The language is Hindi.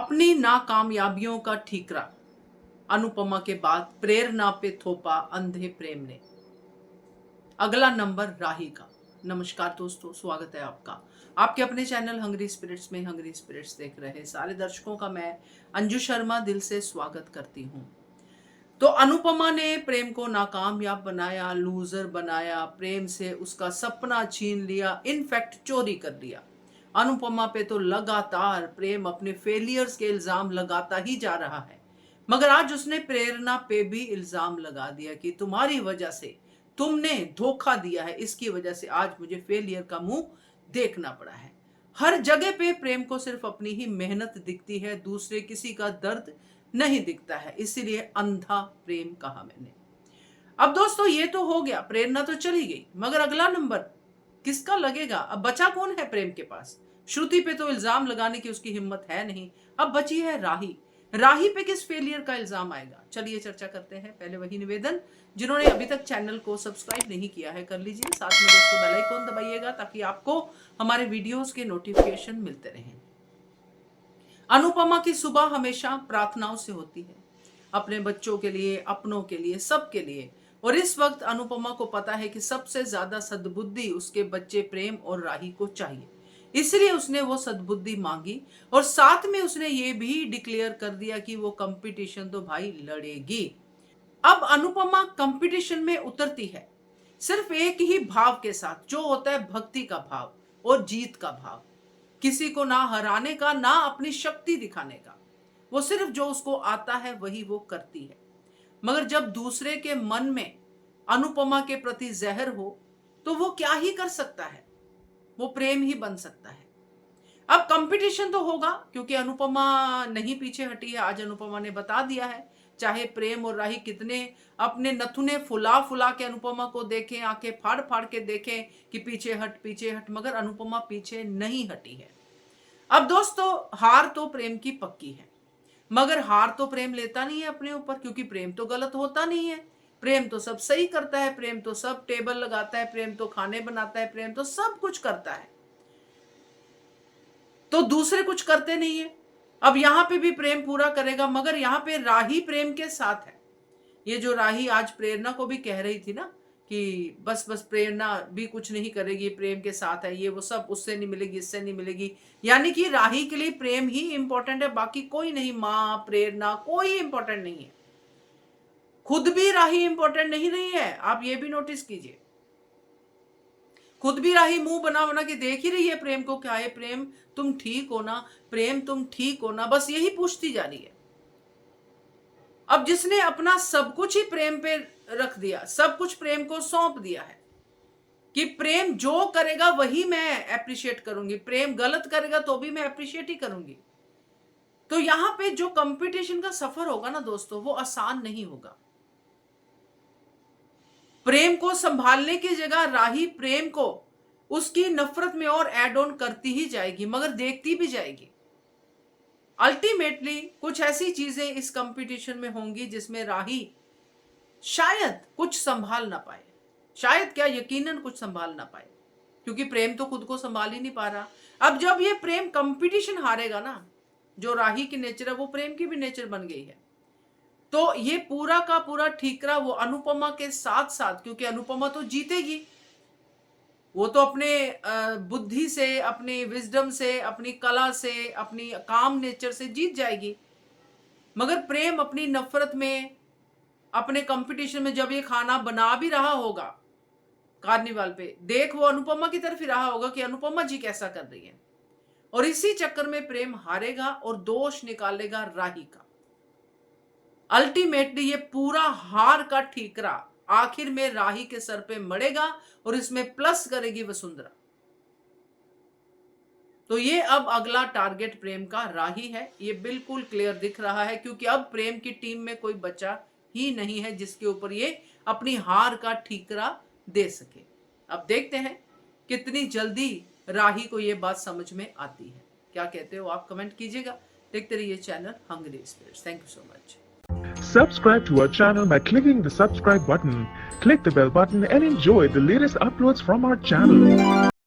अपनी नाकामयाबियों का ठीकरा अनुपमा के बाद प्रेरणा पे थोपा अंधे प्रेम ने। अगला नंबर राही का। नमस्कार दोस्तों, स्वागत है आपका आपके अपने चैनल हंग्री स्पिरिट्स में। हंग्री स्पिरिट्स देख रहे सारे दर्शकों का मैं अंजू शर्मा दिल से स्वागत करती हूँ। तो अनुपमा ने प्रेम को नाकामयाब बनाया, लूजर बनाया, प्रेम से उसका सपना छीन लिया, इनफैक्ट चोरी कर लिया। अनुपमा पे तो लगातार प्रेम अपने फेलियर्स के इल्जाम लगाता ही जा रहा है, मगर आज उसने प्रेरणा पे भी इल्जाम लगा दिया कि तुम्हारी वजह से, तुमने धोखा दिया है, इसकी वजह से आज मुझे फेलियर का मुंह देखना पड़ा है। हर जगह पे प्रेम को सिर्फ अपनी ही मेहनत दिखती है, दूसरे किसी का दर्द नहीं दिखता है, इसीलिए अंधा प्रेम कहा मैंने। अब दोस्तों ये तो हो गया, प्रेरणा तो चली गई, मगर अगला नंबर किसका लगेगा? अब बचा कौन है प्रेम के पास? श्रुति पे तो इल्जाम लगाने की उसकी हिम्मत है नहीं, अब बची है राही। राही पे किस फेलियर का इल्जाम आएगा? चलिए चर्चा करते हैं। पहले वही निवेदन, जिन्होंने अभी तक चैनल को सब्सक्राइब नहीं किया है कर लीजिए, साथ में दोस्तों बेल आइकन दबाइएगा ताकि आपको हमारे वीडियोस के नोटिफिकेशन मिलते रहें। अनुपमा की सुबह हमेशा प्रार्थनाओं से होती है, अपने बच्चों के लिए, अपनों के लिए, सबके लिए। और इस वक्त अनुपमा को पता है कि सबसे ज्यादा सद्बुद्धि उसके बच्चे प्रेम और राही को चाहिए, इसलिए उसने वो सद्बुद्धि मांगी और साथ में उसने ये भी डिक्लेयर कर दिया कि वो कंपटीशन तो भाई लड़ेगी। अब अनुपमा कंपटीशन में उतरती है सिर्फ एक ही भाव के साथ, जो होता है भक्ति का भाव और जीत का भाव। किसी को ना हराने का, ना अपनी शक्ति दिखाने का, वो सिर्फ जो उसको आता है वही वो करती है। मगर जब दूसरे के मन में अनुपमा के प्रति जहर हो तो वो क्या ही कर सकता है, वो प्रेम ही बन सकता है। अब कंपटीशन तो होगा क्योंकि अनुपमा नहीं पीछे हटी है। आज अनुपमा ने बता दिया है, चाहे प्रेम और राही कितने अपने नथुने फुला फुला के अनुपमा को देखें, आंखें फाड़ फाड़ के देखें कि पीछे हट, मगर अनुपमा पीछे नहीं हटी है। अब दोस्तों हार तो प्रेम की पक्की है, मगर हार तो प्रेम लेता नहीं है अपने ऊपर, क्योंकि प्रेम तो गलत होता नहीं है। प्रेम तो सब सही करता है, प्रेम तो सब टेबल लगाता है, प्रेम तो खाने बनाता है, प्रेम तो सब कुछ करता है। तो दूसरे कुछ करते नहीं है। अब यहां पे भी प्रेम पूरा करेगा, मगर यहां पे राही प्रेम के साथ है। ये जो राही आज प्रेरणा को भी कह रही थी ना कि बस बस प्रेरणा भी कुछ नहीं करेगी, प्रेम के साथ है, ये वो सब उससे नहीं मिलेगी, इससे नहीं मिलेगी। यानी कि राही के लिए प्रेम ही इंपॉर्टेंट है, बाकी कोई नहीं, माँ प्रेरणा कोई इंपॉर्टेंट नहीं है। खुद भी राही इंपॉर्टेंट नहीं रही है, आप ये भी नोटिस कीजिए। खुद भी राही मुंह बना बना के देख ही रही है प्रेम को, क्या है प्रेम तुम ठीक हो ना, प्रेम तुम ठीक हो ना, बस यही पूछती जा रही है। अब जिसने अपना सब कुछ ही प्रेम पे रख दिया, सब कुछ प्रेम को सौंप दिया है कि प्रेम जो करेगा वही मैं अप्रिशिएट करूंगी, प्रेम गलत करेगा तो भी मैं अप्रिशिएट ही करूंगी, तो यहां पे जो कंपटीशन का सफर होगा ना दोस्तों, वो आसान नहीं होगा। प्रेम को संभालने की जगह राही प्रेम को उसकी नफरत में और ऐड ऑन करती ही जाएगी, मगर देखती भी जाएगी। अल्टीमेटली कुछ ऐसी चीजें इस कंपटीशन में होंगी जिसमें राही शायद कुछ संभाल ना पाए, शायद क्या यकीनन कुछ संभाल ना पाए, क्योंकि प्रेम तो खुद को संभाल ही नहीं पा रहा। अब जब ये प्रेम कंपटीशन हारेगा ना, जो राही की नेचर है वो प्रेम की भी नेचर बन गई है, तो ये पूरा का पूरा ठीकरा वो अनुपमा के साथ साथ, क्योंकि अनुपमा तो जीतेगी, वो तो अपने बुद्धि से, अपनी विजडम से, अपनी कला से, अपनी काम नेचर से जीत जाएगी। मगर प्रेम अपनी नफरत में, अपने कंपटीशन में जब ये खाना बना भी रहा होगा कार्निवाल पे, देख वो अनुपमा की तरफ ही रहा होगा कि अनुपमा जी कैसा कर रही है, और इसी चक्कर में प्रेम हारेगा और दोष निकालेगा राही का। अल्टीमेटली ये पूरा हार का ठीकरा आखिर में राही के सर पे मड़ेगा और इसमें प्लस करेगी वसुंधरा। तो ये अब अगला टारगेट प्रेम का राही है, ये बिल्कुल क्लियर दिख रहा है, क्योंकि अब प्रेम की टीम में कोई बचा ही नहीं है जिसके ऊपर ये अपनी हार का ठीकरा दे सके। अब देखते हैं कितनी जल्दी राही को ये बात समझ में आती है। क्या कहते हो आप? कमेंट कीजिएगा। देखते रहिए channel hungry spirits. Thank you so much. Subscribe to our channel by clicking the subscribe button. Click the bell button and enjoy the latest uploads from our channel.